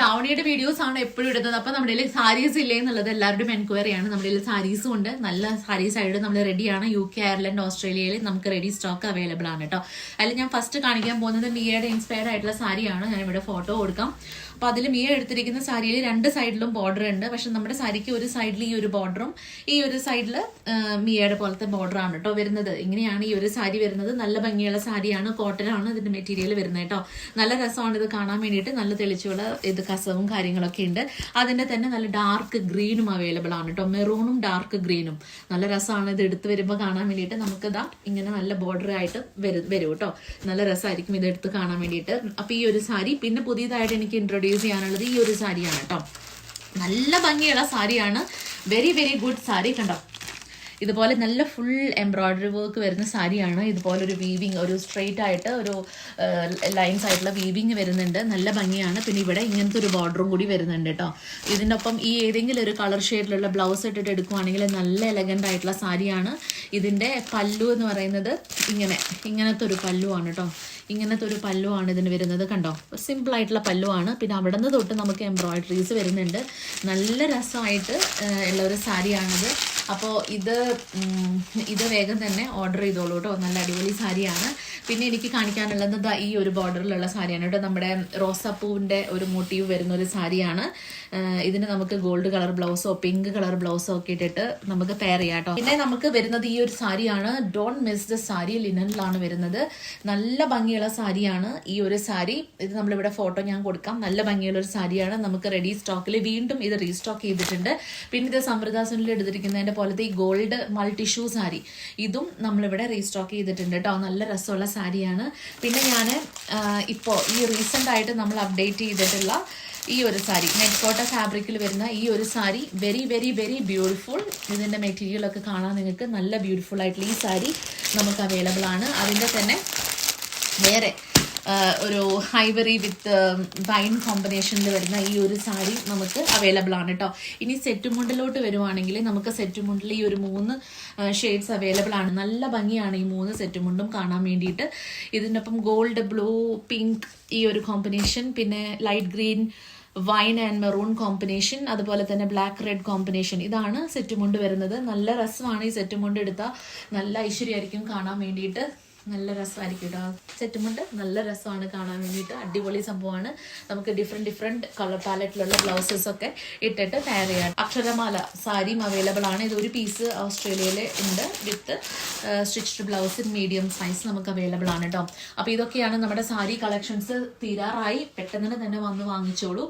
ധാവണിയുടെ videos ആണ് എപ്പോഴും ഇടുന്നത്. അപ്പൊ നമ്മുടെ സാരീസ് ഇല്ലേ എന്നുള്ളത് എല്ലാവരുടെയും എൻക്വയറി ആണ്. നമ്മുടെ സാരീസും ഉണ്ട്, നല്ല സാരീസ് ആയിട്ട് നമ്മൾ റെഡിയാണ്. UK, അയർലൻഡ്, ഓസ്ട്രേലിയയിൽ നമുക്ക് റെഡി സ്റ്റോക്ക് അവൈലബിൾ ആണ് കേട്ടോ. അതിൽ ഞാൻ ഫസ്റ്റ് കാണിക്കാൻ പോകുന്നത് മിയയുടെ ഇൻസ്പയർഡ് ആയിട്ടുള്ള സാരിയാണ്. ഞാൻ ഇവിടെ ഫോട്ടോ കൊടുക്കാം. അപ്പൊ അതിൽ മിയ എടുത്തിരിക്കുന്ന സാരിയിൽ രണ്ട് സൈഡിലും ബോർഡർ ഉണ്ട്. പക്ഷെ നമ്മുടെ സാരിക്ക് ഒരു സൈഡിൽ ഈ ഒരു ബോർഡറും ഈ ഒരു സൈഡിൽ മിയയുടെ പോലത്തെ ബോർഡർ ആണ് കേട്ടോ വരുന്നത്. ഇങ്ങനെയാണ് ഈ ഒരു സാരി വരുന്നത്. നല്ല ഭംഗിയുള്ള സാരിയാണ്, കോട്ടൺ ആണ് ഇതിന്റെ മെറ്റീരിയൽ വരുന്നത് കേട്ടോ. നല്ല രസമാണ് ഇത് കാണാൻ വേണ്ടിയിട്ട്. നല്ല തെളിച്ചുള്ള ഇത് കസവും കാര്യങ്ങളൊക്കെ ഉണ്ട്. അതിന്റെ തന്നെ നല്ല ഡാർക്ക് ഗ്രീനും അവൈലബിൾ ആണ് കേട്ടോ. മെറൂണും ഡാർക്ക് ഗ്രീനും നല്ല രസമാണ്. ഇത് എടുത്ത് വരുമ്പോൾ കാണാൻ വേണ്ടിയിട്ട് നമുക്ക് ഇതാ ഇങ്ങനെ നല്ല ബോർഡർ ആയിട്ട് വരും കേട്ടോ. നല്ല രസമായിരിക്കും ഇത് എടുത്ത് കാണാൻ വേണ്ടിയിട്ട്. അപ്പൊ ഈ ഒരു സാരി പിന്നെ പുതിയതായിട്ട് എനിക്ക് ഇൻട്രൊഡ്യൂസ് ചെയ്യാനുള്ളത് ഈ ഒരു സാരിയാണ് കേട്ടോ. നല്ല ഭംഗിയുള്ള സാരിയാണ്, വെരി വെരി ഗുഡ് സാരി. കണ്ടോ, ഇതുപോലെ നല്ല ഫുൾ എംബ്രോയിഡറി വർക്ക് വരുന്ന സാരിയാണ്. ഇതുപോലെ ഒരു വീവിങ്, ഒരു സ്ട്രെയിറ്റ് ആയിട്ട് ഒരു ലൈൻസ് ആയിട്ടുള്ള വീവിങ് വരുന്നുണ്ട്. നല്ല ഭംഗിയാണ്. പിന്നെ ഇവിടെ ഇങ്ങനത്തെ ഒരു ബോർഡറും കൂടി വരുന്നുണ്ട് കേട്ടോ. ഇതിൻ്റെ ഒപ്പം ഈ ഏതെങ്കിലും ഒരു കളർ ഷെയ്ഡിലുള്ള ബ്ലൗസ് ഇട്ടിട്ട് എടുക്കുവാണെങ്കിൽ നല്ല എലഗൻ്റ് ആയിട്ടുള്ള സാരിയാണ്. ഇതിൻ്റെ പല്ലു എന്ന് പറയുന്നത് ഇങ്ങനത്തെ ഒരു പല്ലുവാണ് കേട്ടോ. ഇങ്ങനത്തെ ഒരു പല്ലുവാണ് ഇതിന് വരുന്നത്. കണ്ടോ, സിമ്പിൾ ആയിട്ടുള്ള പല്ലുവാണ്. പിന്നെ അവിടെ നിന്ന് തൊട്ട് നമുക്ക് എംബ്രോയിഡറീസ് വരുന്നുണ്ട്. നല്ല രസമായിട്ട് ഉള്ള ഒരു സാരിയാണിത്. അപ്പോൾ ഇത് വേഗം തന്നെ ഓർഡർ ചെയ്തോളൂ കേട്ടോ. നല്ല അടിപൊളി സാരിയാണ്. പിന്നെ എനിക്ക് കാണിക്കാനുള്ളത് ഈ ഒരു ബോർഡറിലുള്ള സാരിയാണ് കേട്ടോ. നമ്മുടെ റോസാപ്പൂവിൻ്റെ ഒരു മോട്ടീവ് വരുന്ന ഒരു സാരിയാണ്. ഇതിന് നമുക്ക് ഗോൾഡ് കളർ ബ്ലൗസോ പിങ്ക് കളർ ബ്ലൗസോ ഒക്കെ ഇട്ടിട്ട് നമുക്ക് പെയർ ചെയ്യാം കേട്ടോ. പിന്നെ നമുക്ക് വരുന്നത് ഈ ഒരു സാരിയാണ്. Don't miss the sari. ലിനനിലാണ് വരുന്നത്. നല്ല ഭംഗിയുള്ള സാരിയാണ് ഈ ഒരു സാരി. ഇത് നമ്മളിവിടെ ഫോട്ടോ ഞാൻ കൊടുക്കാം. നല്ല ഭംഗിയുള്ള ഒരു സാരിയാണ്. നമുക്ക് റെഡി സ്റ്റോക്കിൽ വീണ്ടും ഇത് റീസ്റ്റോക്ക് ചെയ്തിട്ടുണ്ട്. പിന്നെ ഇത് സമൃദ്ധാസുനിൽ എടുത്തിരിക്കുന്നതിന്റെ പോലത്തെ ഈ ഗോൾഡ് മൾട്ടി ടിഷ്യൂ സാരി, ഇതും നമ്മളിവിടെ റീസ്റ്റോക്ക് ചെയ്തിട്ടുണ്ട് കേട്ടോ. നല്ല രസമുള്ള സാരിയാണ്. പിന്നെ ഞാൻ ഇപ്പോൾ ഈ റീസെൻ്റ് ആയിട്ട് നമ്മൾ അപ്ഡേറ്റ് ചെയ്തിട്ടുള്ള ഈ ഒരു സാരി, നെറ്റ്കോട്ട ഫാബ്രിക്കിൽ വരുന്ന ഈ ഒരു sari, very very very beautiful. ഇതിൻ്റെ മെറ്റീരിയലൊക്കെ കാണാൻ നിങ്ങൾക്ക് നല്ല ബ്യൂട്ടിഫുൾ ആയിട്ടുള്ള ഈ സാരി നമുക്ക് അവൈലബിൾ ആണ്. അതിൻ്റെ തന്നെ വേറെ ഒരു ഐവറി വിത്ത് വൈൻ കോമ്പിനേഷനിൽ വരുന്ന ഈ ഒരു സാരി നമുക്ക് അവൈലബിൾ ആണ് കേട്ടോ. ഇനി സെറ്റ് മുണ്ടിലോട്ട് വരുവാണെങ്കിൽ നമുക്ക് സെറ്റ് മുണ്ടിൽ ഈ ഒരു 3 ഷെയ്ഡ്സ് അവൈലബിൾ ആണ്. നല്ല ഭംഗിയാണ് ഈ 3 സെറ്റ് മുണ്ടും കാണാൻ വേണ്ടിയിട്ട്. ഇതിൻ്റെ ഒപ്പം ഗോൾഡ്, ബ്ലൂ, പിങ്ക് ഈ ഒരു കോമ്പിനേഷൻ, പിന്നെ light green, wine and maroon combination, അതുപോലെ തന്നെ ബ്ലാക്ക് റെഡ് കോമ്പിനേഷൻ. ഇതാണ് സെറ്റ് മുണ്ട് വരുന്നത്. നല്ല രസമാണ്. ഈ സെറ്റ് മുണ്ട് എടുത്താൽ നല്ല ഐശ്വര്യമായിരിക്കും കാണാൻ വേണ്ടിയിട്ട്. നല്ല രസമായിരിക്കും കേട്ടോ. സെറ്റുമുണ്ട് നല്ല രസമാണ് കാണാൻ വേണ്ടിയിട്ട്. അടിപൊളി സംഭവമാണ്. നമുക്ക് ഡിഫറെൻറ്റ് കളർ പാലറ്റിലുള്ള ബ്ലൗസസ് ഒക്കെ ഇട്ടിട്ട് പെയർ ചെയ്യാം. അക്ഷരമാല സാരിയും അവൈലബിൾ ആണ്. ഇതൊരു പീസ് ഓസ്ട്രേലിയയിൽ ഉണ്ട് with stitched blouse in medium size നമുക്ക് അവൈലബിൾ ആണ് കേട്ടോ. അപ്പോൾ ഇതൊക്കെയാണ് നമ്മുടെ സാരി കളക്ഷൻസ്. തീരാറായി. പെട്ടെന്ന് തന്നെ വന്ന് വാങ്ങിച്ചോളൂ.